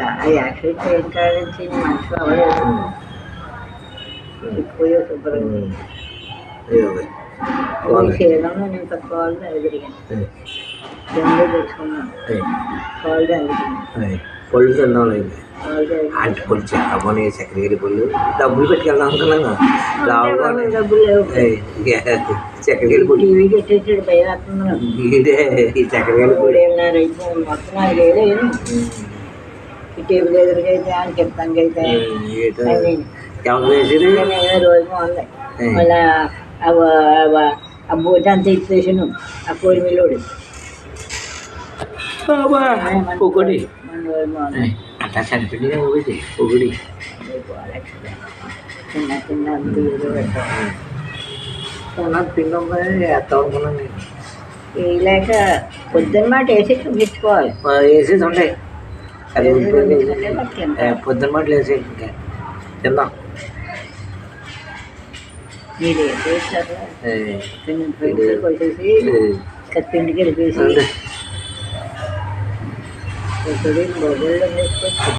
ఆ యాక్సిడెంట్ అయిన కాడ నుంచి మనిషి అవ్వలేదు. పోయే శుభ్రంగా క్షీరంలో నేను తక్కువ ఎదిరిగాను జండు తెచ్చుకున్నాను కాళ్ళు తాగుతున్నాను పళ్ళు తిన్నాం లేదు అంటే పళ్ళు చెప్పమని చక్కెరగిరి పళ్ళు డబ్బులు పెట్టుకెళ్దాం అనుకున్నాను డబ్బులు లేవు చక్కెరగిరి పళ్ళు టీవీ కట్టేసాడు భయం వస్తున్నాను ఇదే ఈ చక్కెరగిరి పళ్ళు ఏమన్నారు అయితే మొత్తం 4 వేలు ఈ టేబుల్ ఎదురుగా అయితే అని చెప్తాను అయితే రోజు బాగుంది మళ్ళీ ఆ బోట్ అంతా ఇచ్చేసాను ఆ కోడి మిల్లుడు ఒకటి అట్లా చనిపోయింది ఒకటి ఒకటి చిన్న చిన్న బీరు నాకు పిండి వేస్తాం అనుకున్నాను నేను వేయలేక పొద్దున్న మాట వేసి చూపించుకోవాలి వేసేసి ఉంటాయి అది పొద్దున్న మాటలు వేసేసి ఇంకా తిందాం మీరు వేసేసారు కొట్టేసి పిండికి వెళ్ళిపోయేసి బొబ్బల్లో వేసుకొచ్చి